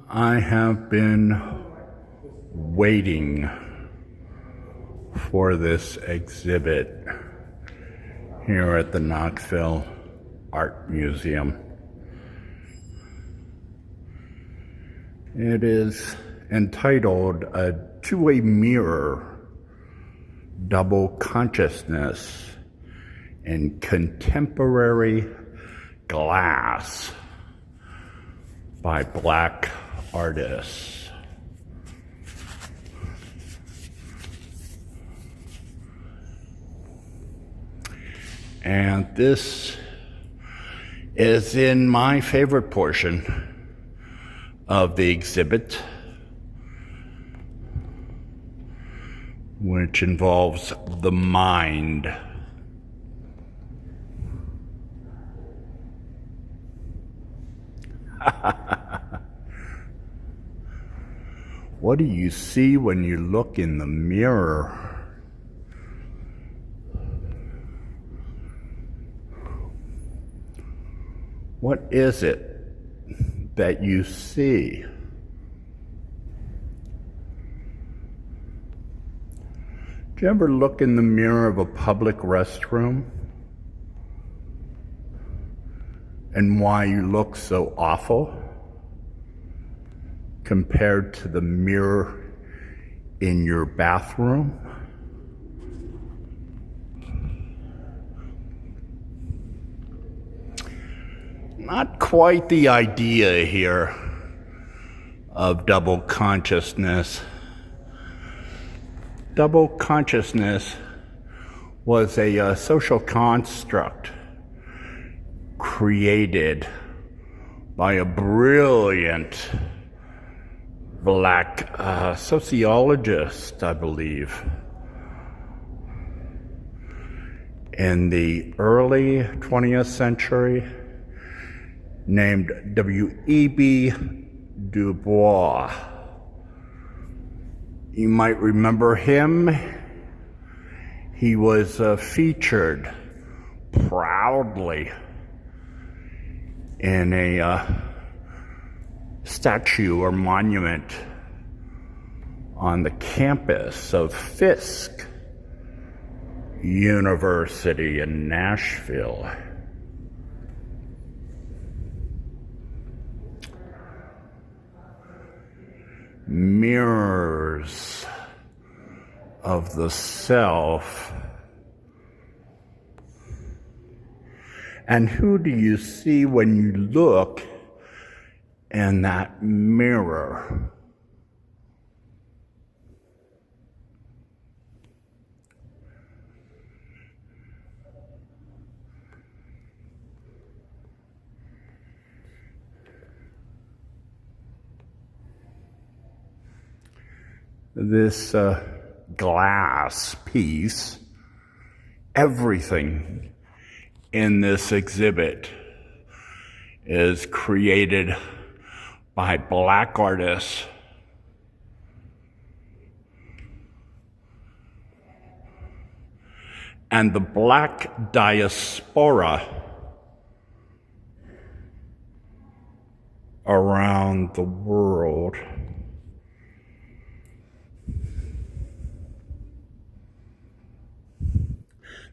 I have been waiting for this exhibit here at the Knoxville Art Museum. It is entitled To a Mirror, Double Consciousness in Contemporary Glass by Black artists. And this is in my favorite portion of the exhibit, which involves the mind. What do you see when you look in the mirror? What is it that you see? Do you ever look in the mirror of a public restroom and why you look so awful compared to the mirror in your bathroom? Not quite the idea here of double consciousness. Double consciousness was a social construct created by a brilliant Black sociologist, I believe, in the early 20th century, named W.E.B Dubois. You might remember him. He was featured proudly in a statue or monument on the campus of Fisk University in Nashville. Mirrors of the self. And who do you see when you look in that mirror? This glass piece, everything in this exhibit is created by Black artists. And the Black diaspora around the world.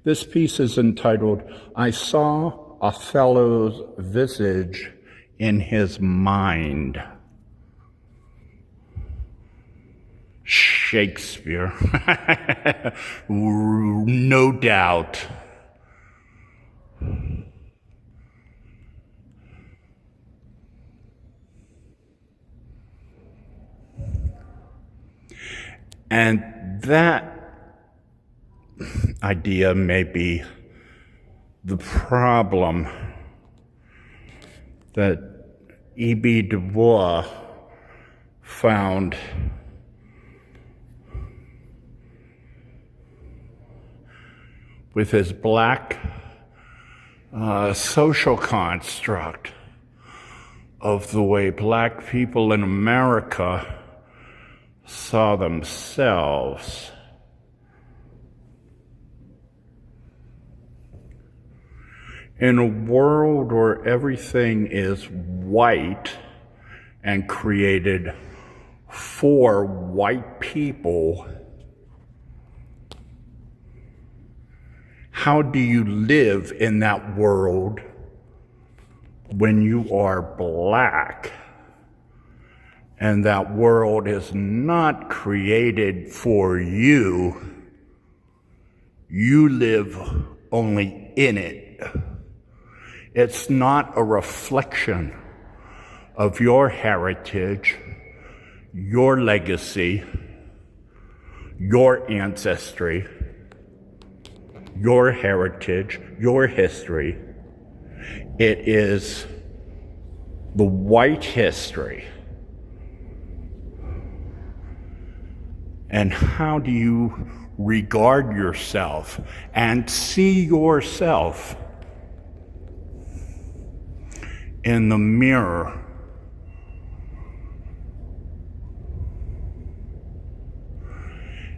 This piece is entitled, I Saw Othello's Visage in His Mind. Shakespeare, no doubt. And that idea may be the problem that W.E.B Dubois found with his Black social construct of the way Black people in America saw themselves. In a world where everything is white and created for white people, how do you live in that world when you are black and that world is not created for you? You live only in it. It's not a reflection of your heritage, your legacy, your ancestry, your heritage, your history. It is the white history. And how do you regard yourself and see yourself in the mirror?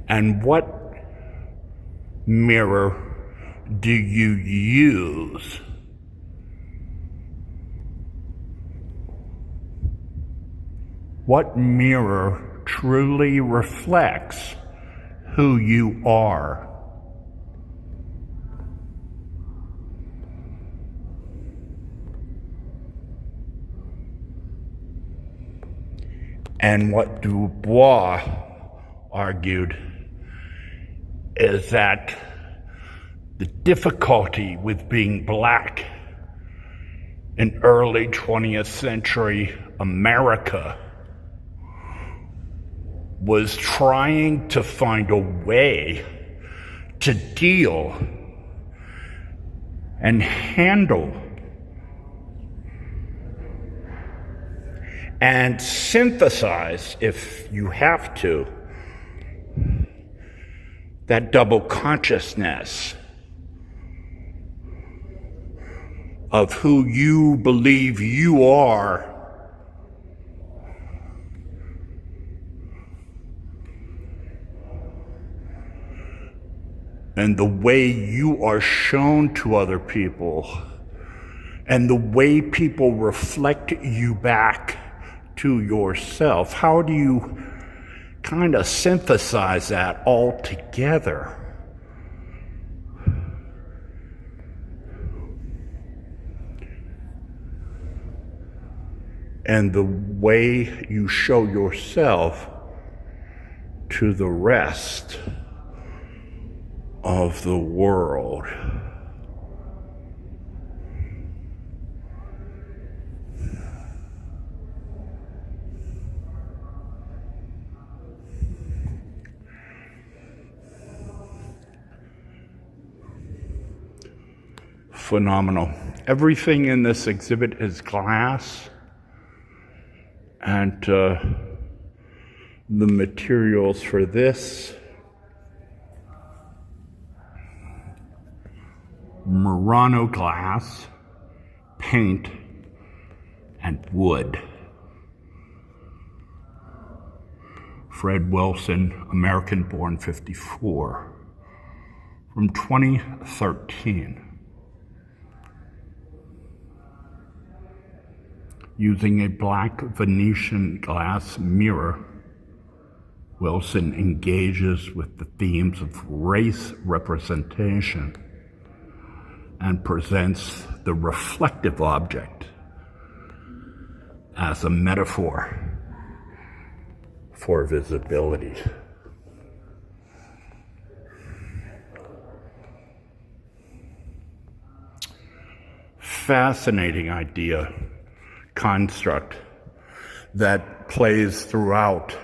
And what mirror do you use? What mirror truly reflects who you are? And what Dubois argued is that the difficulty with being black in early 20th century America was trying to find a way to deal and handle and synthesize, if you have to, that double consciousness of who you believe you are and the way you are shown to other people and the way people reflect you back to yourself. How do you kind of synthesize that all together? And the way you show yourself to the rest of the world. Phenomenal. Everything in this exhibit is glass, and the materials for this: Murano glass, paint, and wood. Fred Wilson, American-born, 54, from 2013. Using a black Venetian glass mirror, Wilson engages with the themes of race representation and presents the reflective object as a metaphor for visibility. Fascinating idea, construct that plays throughout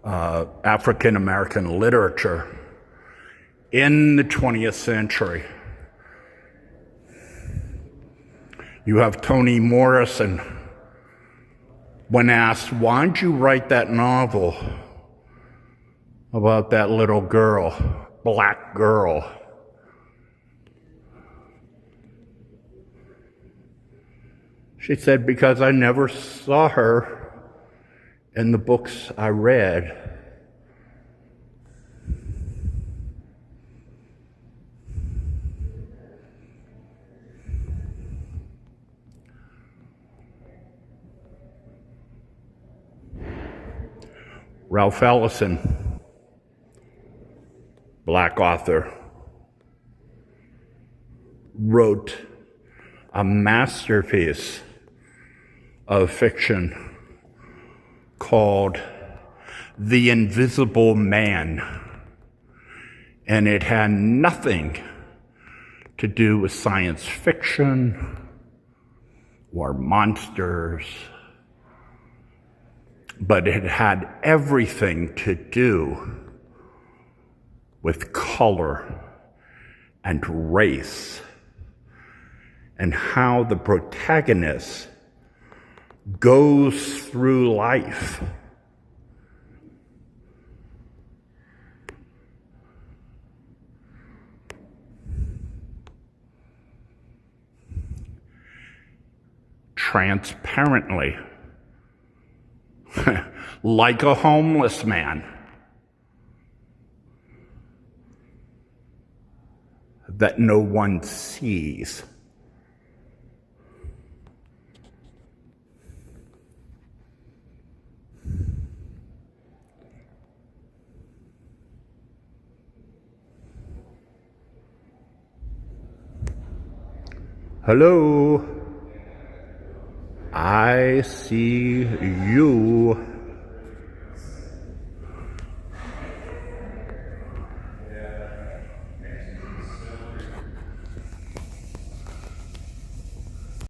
African American literature in the 20th century. You have Toni Morrison, when asked, why'd you write that novel about that little girl, black girl? She said, because I never saw her in the books I read. Ralph Ellison, black author, wrote a masterpiece of fiction called The Invisible Man, and it had nothing to do with science fiction or monsters, but it had everything to do with color and race, and how the protagonist goes through life transparently, like a homeless man, that no one sees. Hello, I see you.